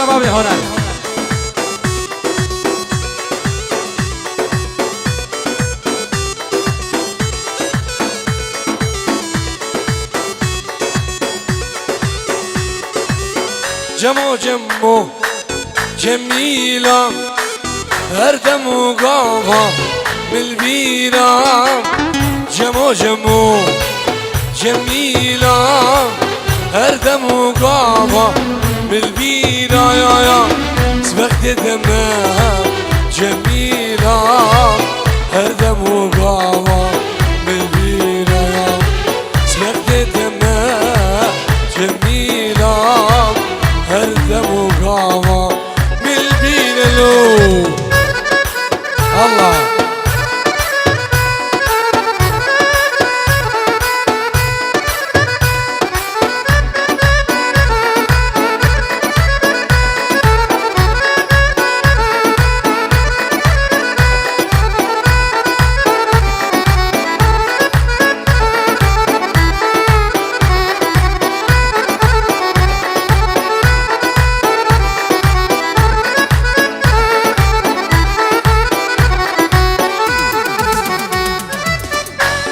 شباب هنر. جمو جمو جميلة هردم وقافة بالبيرة. جمو جمو جميلة هردم وقافة بالبيرة يا سبقت دمها جميلة هردم وقافة بالبيرة يا سبقت دمها جميلة هردم وقافة بالبيرة لو الله.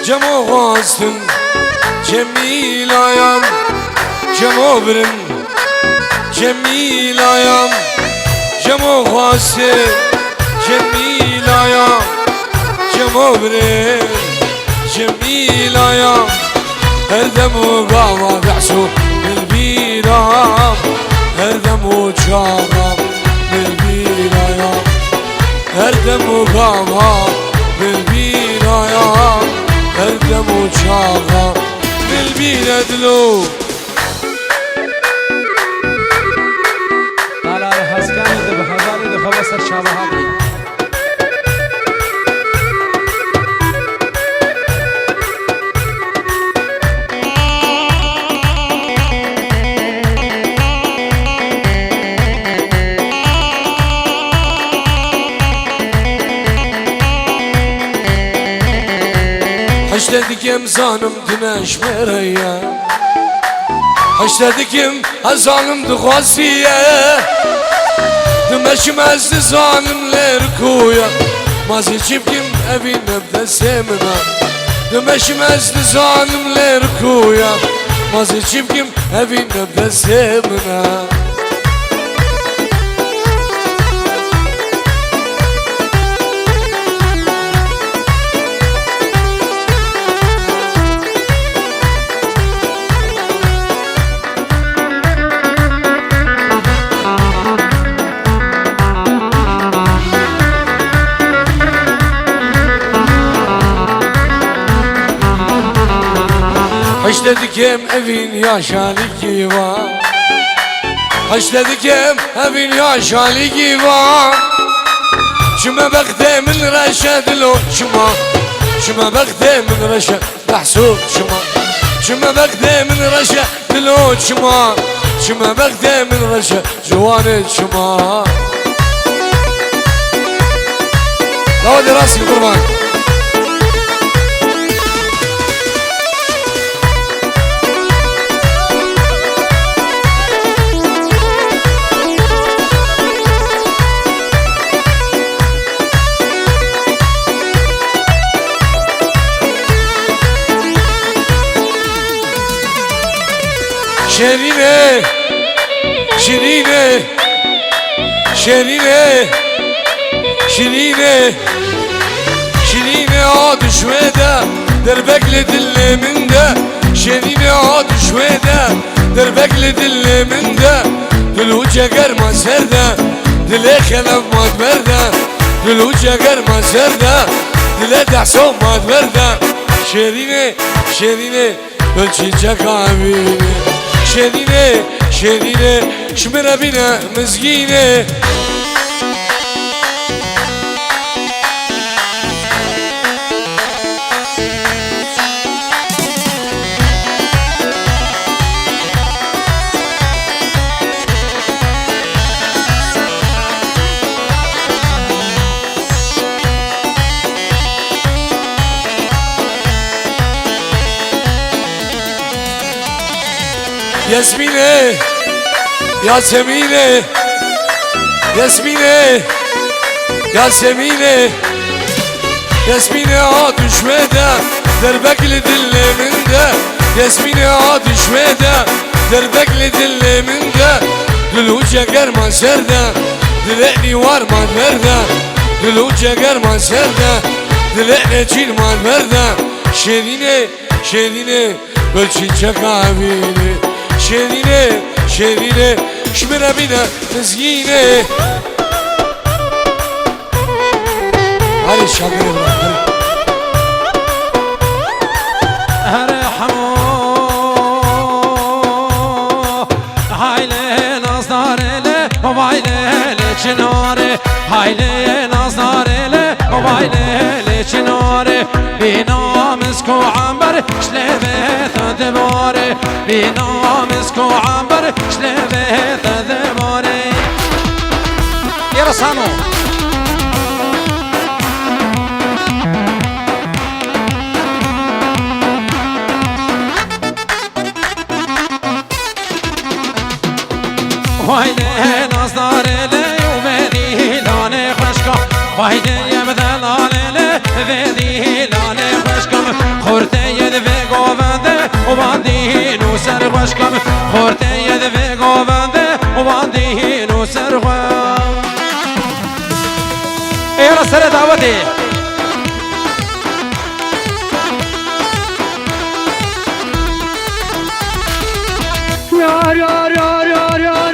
جمو غاستن جميل ايام جمو برن جميل ايام جمو غاستن جميل ايام جمو برن جميل ايام هردم وقاوة بعسو بالبيرام هردم وشاغم بالبيرام هردم وقاوة بالبيرام هردم وشاغم بالبيرة دلو. طالع الحسكاني ده بحضاري ده خبص الشابهاتي. حشتدكم زانم دمش مريا حشتدكم هزانم دخواسية دمش مزد زانم لركويا مازي جيبكم أبي نبدا سمنا دمش مزد زانم لركويا مازي جيبكم أبي نبدا سمنا. حشتدكم evin yaşalık var حشتدكم evin yaşalık var شما بغدي من رشد لو شما بغدي من رشد محسوب شما بغدي من رشد لو شما بغدي من رشد جوانت شما. لا ودي راسي قربان. شرينه شرينه شرينه شرينه شرينه عاد شويده دربك لدل من ده شرينه عاد شويده دربك لدل من ده دلوجه قرمه سرده دلي خلف ما تبرده دلوجه قرمه سرده دلي دحسوم ما تبرده شرينه شرينه بلشي جاكابينه شرينه شرينه شمرة بنا مزقينه. ياسمينه ياسمينه ياسمينة ياسمينة ياسمينة عاد شويدة دربك لدل من ده ياسمينة عاد شويدة دربك لدل من ده دلوجة قرمان سردة دلقني وارمان مردة دلوجة قرمان سردة دلقني جيرمان مردة شيرينة شيرينة بلشي شكاوينة شيرينة شيرينة شمرة بينا تزيينة هاي الشاقر ارحمو هايلي نظاري وبايلي لچناري هايلي نظاري وبايلي لچناري بينا مسكو عنبر شلبه تدباري بينا مسكو عنبر شلبه تدباري يا رسانو وایده نازداره لی و بدی لانه خوشکم وایده یم دلانه لی بدی لانه خوشکم خورته ید و گوونده و باندی نو سر خوشکم خورته ید و گوونده و باندی نو سر خوشکم ایرا سر دعوتی یار یار یار یار یار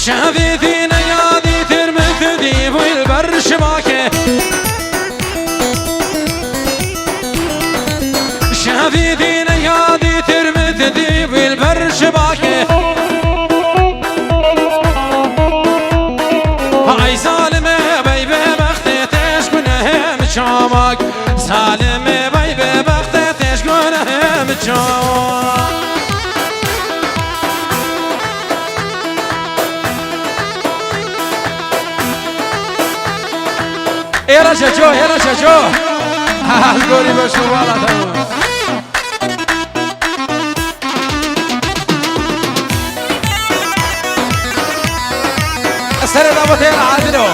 شافيتين يادي ترمت ديب والبر شباكه شافيتين يادي ترمت ديب والبر شباكه هاي سالمه بيبي بختي تشكونه مشامك سالمه بيبي بختي تشكونه مشامك يلا شجو يلا شجو هالقولي بشوالا تمام السنة دابتين عادلو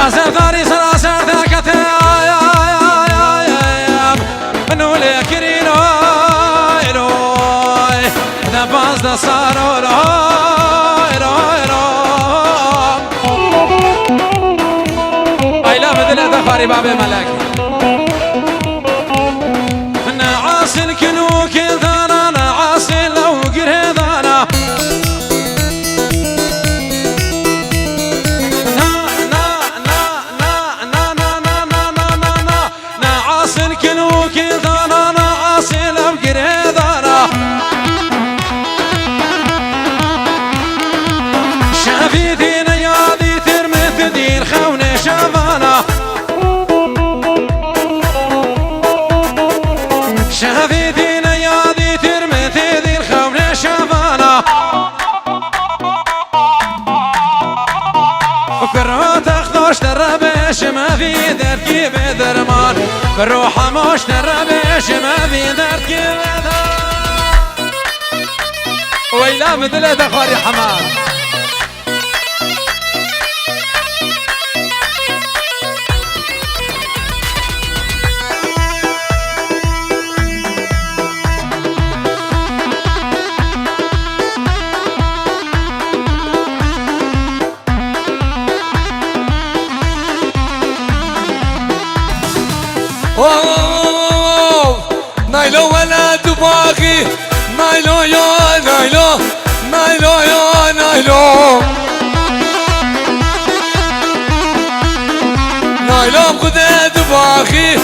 أسداري سلاسل ذاكتي منو لكرينو دباز دسارو أيلا بدل دخاري باب ملك نعاسل كنوك ذانا نعاسل لو قرهدانا شافيتين يادي ترمت دير خونة شافانا شافيتين يادي ترمت دير خونة شافانا وكرو تخدوش تربش ما في دركي بدرمان كرو حموش تربش ما في دركي بدرمان ويلا مثل دخاري حمام نايلو ولا دباغي نايلو يا نايلو نايلو يا نايلو نايلو قدد باخي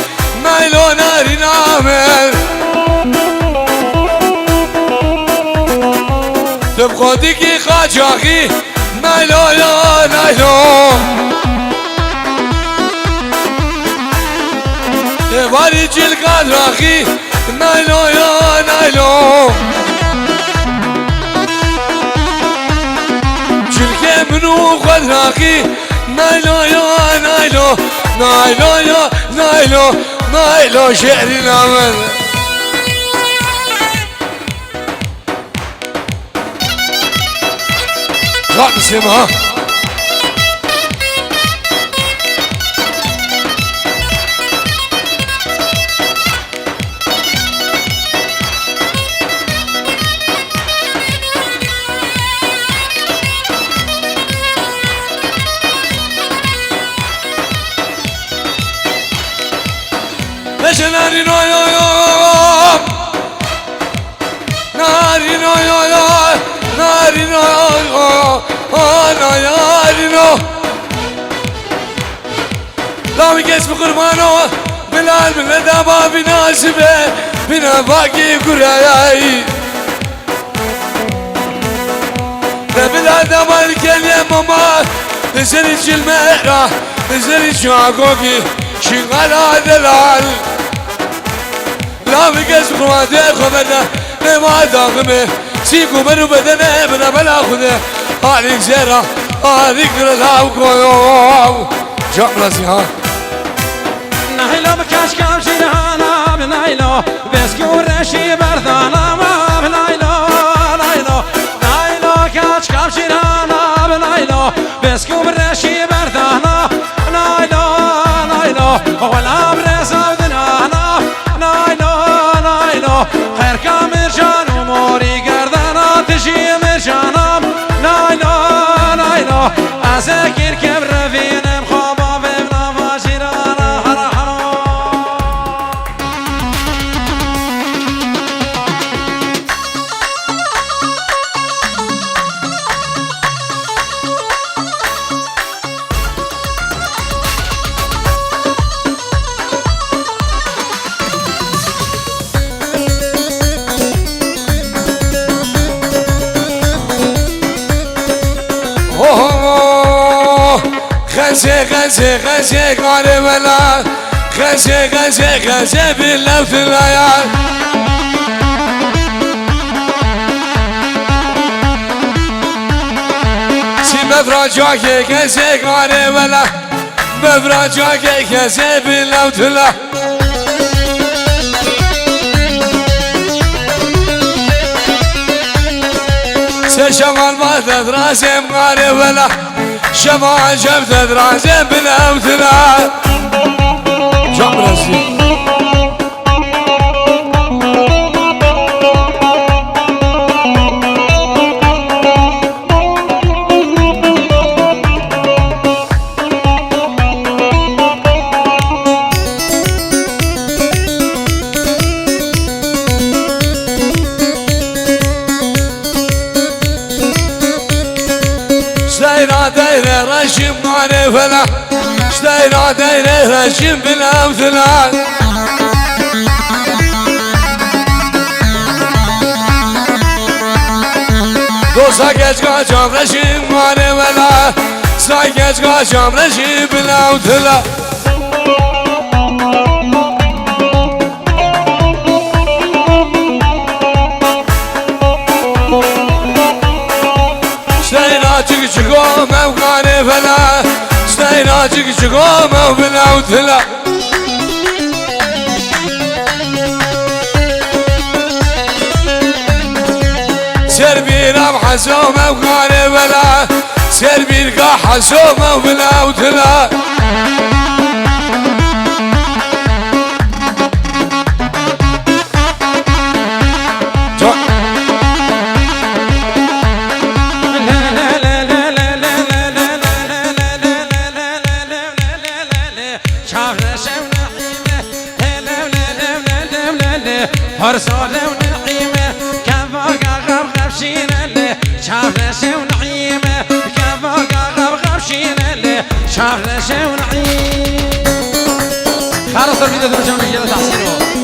نايلو ناري نامر تبقى ديكي خاجاخي نايلو يا نايلو تباري جيل قادراخي نايلو يا نايلو جيل منو قادراخي نايلو يا نايلو نايلو يا نايلو نايلو شعري نامر رقصها ليش ناري نو يو يو ناري نو يو يو ناري نو يو انا ياري نو لا بقيس بقربانو بلال من الدابا بناسبه بنا باقي قراياي بلال دابا الكلمة ماما نزلت المهرة نزلت شاقوكي شغالة دلال لا بقيس بقربانو خبرنا ما داغمه سيكو منو بدنه بنا بلا خده عليك زيرا عليك رضا وكويو جاب راسي ها نايلو بكاش كام شيرهانا بنايلو بسكو رشي بردانا ما بنايلو نايلو نايلو كاش كام شيرهانا بنايلو بسكو رشي بردانا نايلو نايلو ولا برزا ودنانا نايلو نايلو خير كامل جان وموري قردانا تجي مرجانام نايلو نايلو أذكر كبر فينا مخابا ببنا فاجرانا حرا حرا خزي خزي خزي قاري بلا خزي خزي خزي باللوث الليال سي مفراجاكي خزي قاري بلا مفراجاكي خزي باللوث الليال سي شمال ما تدراسي مقاري بلا شمال شفت دراسي بالامثلال جاب راسي شتينا دايرة رشم ماني فلا شتينا دايرة رشم بالامثلال دو ساكت قاچام رشم ماني فلا ساكت قاچام رشم بالامثلال چگو موقانه فلا ستاینا چگو مو بلاو تلا سر بیرم حسو موقانه فلا سر بیرگا حسو مو بلاو تلا هر سال ونعيمه كان رشا ونعيمة كفاقا غبغب شينا شاف رشا ونعيمة خلاص الفيديو درجة رجالة تحسينه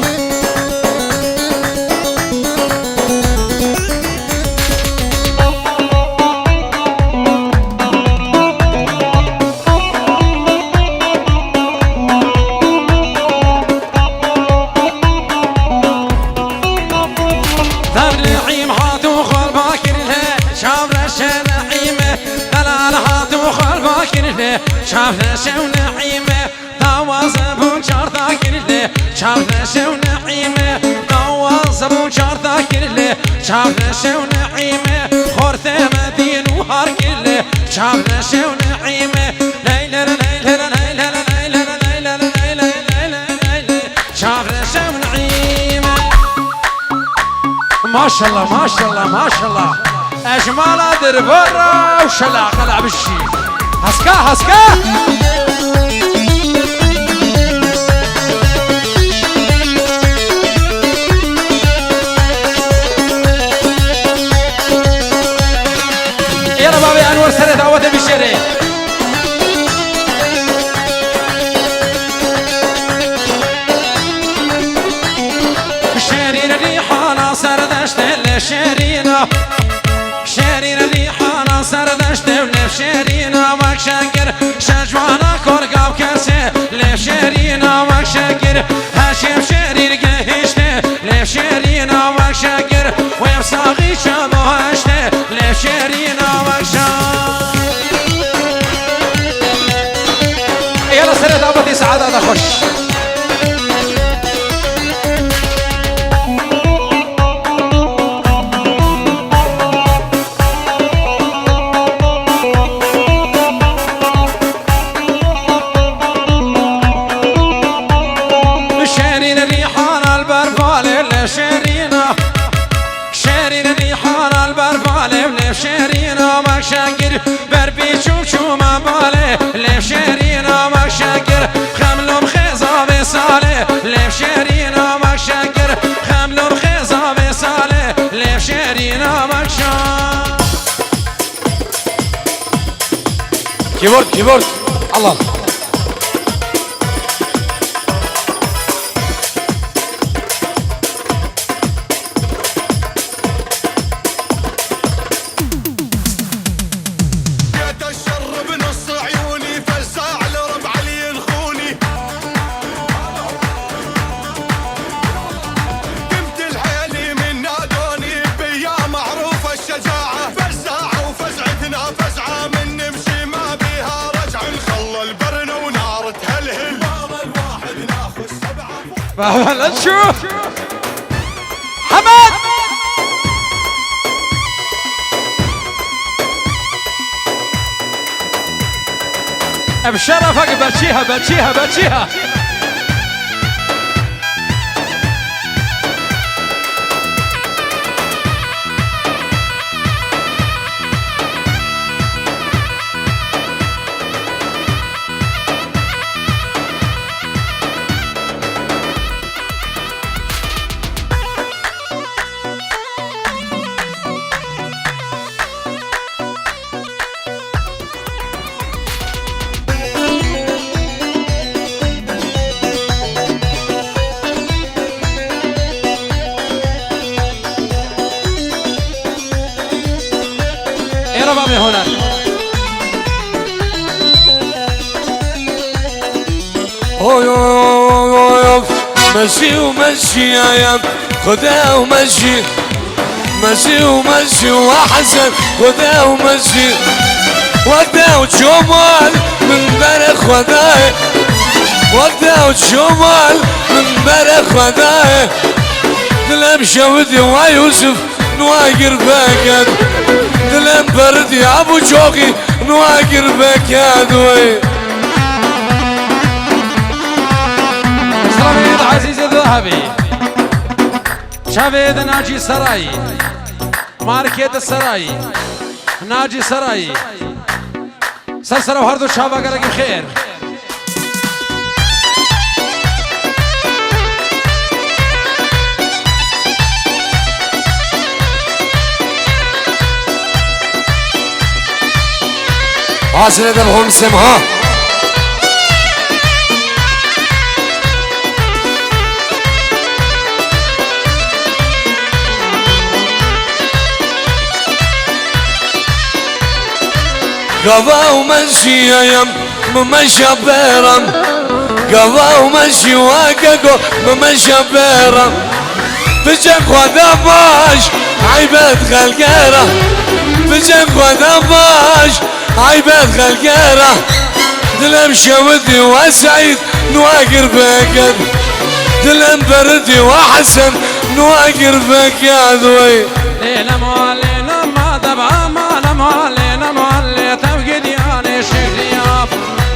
شاف رشا ونعيمة دواز بون شار ذاكر له شاف رشا ونعيمة دواز بون شار ذاكر له شاف رشا ونعيمة خورته مدين وهار كله شاف رشا ونعيمة ليلة ليلة ليلة ليلة ليلة ليلة ليلة شاف رشا ونعيمة ما شاء الله ما شاء الله ما شاء الله اجمال دربره وشلاقه لعب الشيء هسكا هسكا يلا بابي انور سنة دعوته بالشري شيرين الريحانة سردشت لشيرينة شيرين الريحانة سردشت لشيرينة وك شاكر شجوانا كورقا وكاسي لشيرينة وك شاكر هاشم شيرين قهشت لشيرينة وك شاكر ويبصاغي شابهشت لشيرينة وك شاكر يلا سنة أبدي سعادة خش شاكر بربي شوف شو ما بالي ليف شيرينا ما شاكر خملهم خيزة بصالي ليف شيرينا ما شاكر خملهم خيزة بصالي ليف شيرينا ما شاكر كيبورد كيبورد الله لا تشوف حمد بشرفك بتشيها بتشيها بتشيها بابي هنا اوه مشي ومشي يا يم خذها ومشي مشي ومشي وحسن خذها ومشي وقتها وجمال من برخ خذاه وقتها وجمال من برخ خذاه دلم شودي ويوسف نواقر باكد دلم برد يا ابو جوقي نواقر باكد وي سلاميد عزيز الذهبي شافيد ناجي سراي ماركيت السراي ناجي سراي سلسلة وهردو شابا قرق خير حاصل دمهم سمها قضا ومشي يم ممشى بيرم قضا ومشي واققو ممشى بيرم بجك ودباش عيبت خلقيره بجك ودباش عيبت خلقيره دلم شودي وسعيد نواقر فكر دلم بردي وحسن نواقر فكر لينا مالينا ما دبع ما مالينا مالي تفقد يعني شكرياب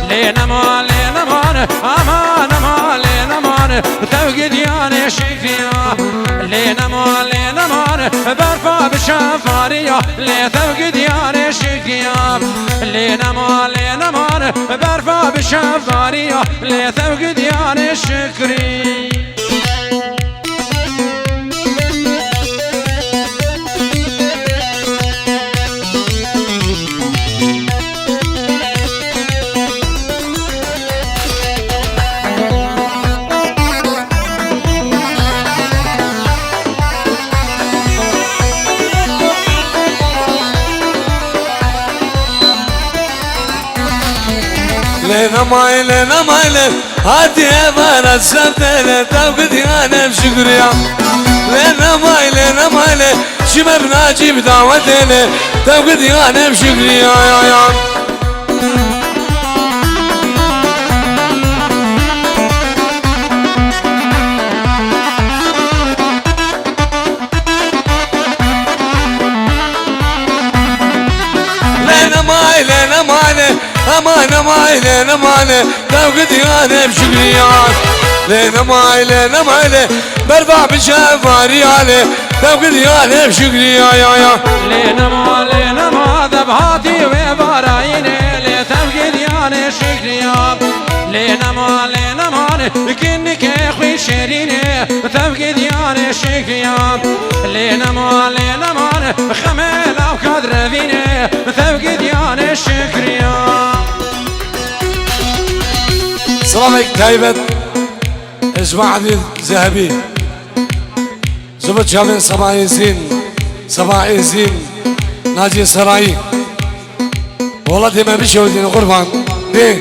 لينا مالينا مان امان مالينا مان تفقد يعني شكرياب لينا مالينا مان برفع بشفارية لي تفقد يعني شكرياب لينا مالينا مان برفع بشفارية لي تفقد يعني شكري لينا مايلة هاتي امانة سبتلة توقدي انا بشكريا لينا مايلة شمر ناجي بدعوتلة توقدي انا بشكريا يا لينا مايلة أمانة توقدي أنا بشكريات لينا مايلة برفع بشفاري عليه توقدي أنا بشكريات يا لينا ما ذبحاتي وبرايني لي توقدي أنا شكريات لينا ما كنك يا اخوي شيريني توقدي أنا شكريات لينا ما خميل أو قدر فيني توقدي أنا شكريات سلامك تايبت اجمع ذهبي زبط شامل صباح زين ناجي سراي والله دي ما بيشي ودين قربان دي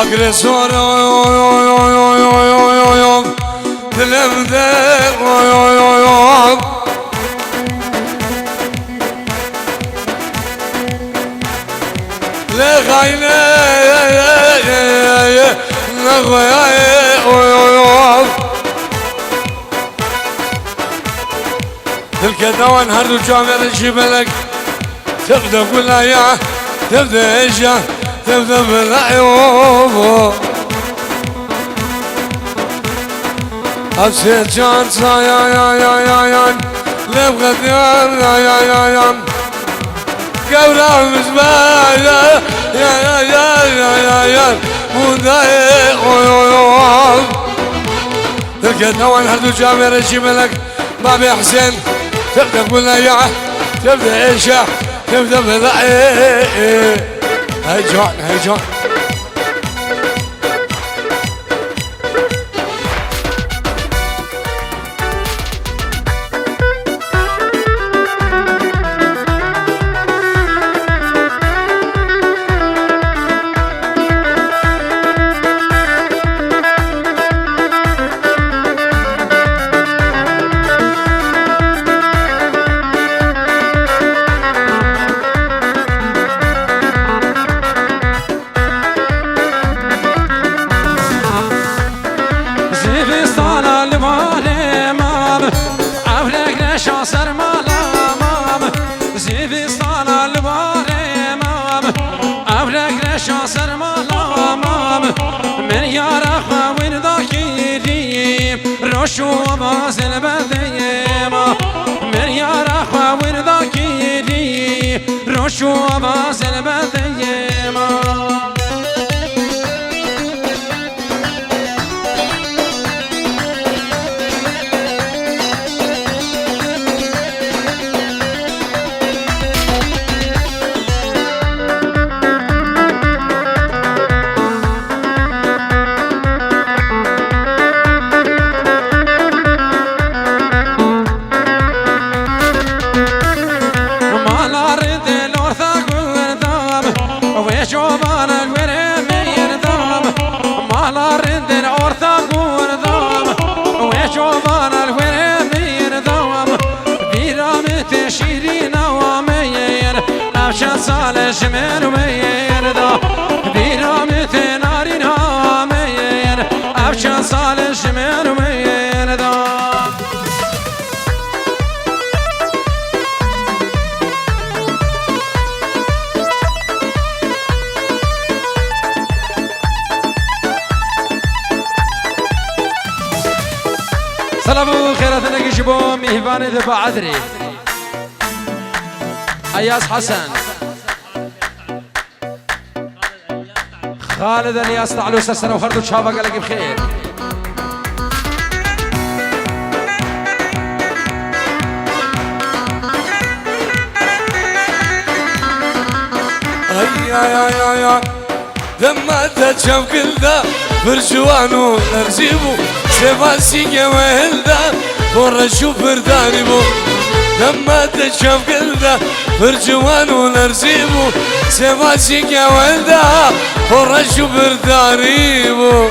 agresor dilimde le gayne تلك دوان هردو جامر الجبلك تبدأ ولايا تبدأ إيشا تبدأ بالعيوب أبسيت جان يا لبغت يا قورا مزبايا يا مدايق تلك دوان هردو جامر الجبلك بابي حسين تبدأ ولايا تبدأ إيشا تبدأ بالعيوب هيجان روشو باز البديما من يا رخا ورضاكي دي روشو باز البديما سالش من ويردا بيرامت نارين هامين أبشان سالش من ويردا سلام خيراتنا كشبو مهباني ذبا عذري أياس حسن خالد الياس تعالوا سنة وخردوا شابا قال لك بخير يا لما تشوف كل ذا برجوانو نرجيبو سيفاسي وهلدا ورشوف بردانيبو لما تشوف كل ذا برجوانو نرجيبو سيفاسي وهلدا ورشوف بردانيبو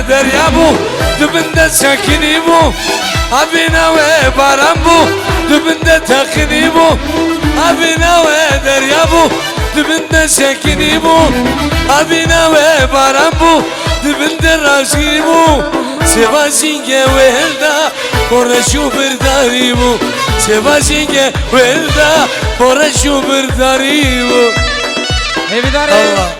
دریابو دبنده ساکنی بو آبی نوه باران بو دبنده تاکنی بو آبی نوه دریابو دبنده ساکنی بو آبی نوه باران بو دبنده راشی بو سواسینگه وهلدا پرشو برداری بو سواسینگه وهلدا پرشو برداری بو هی بداره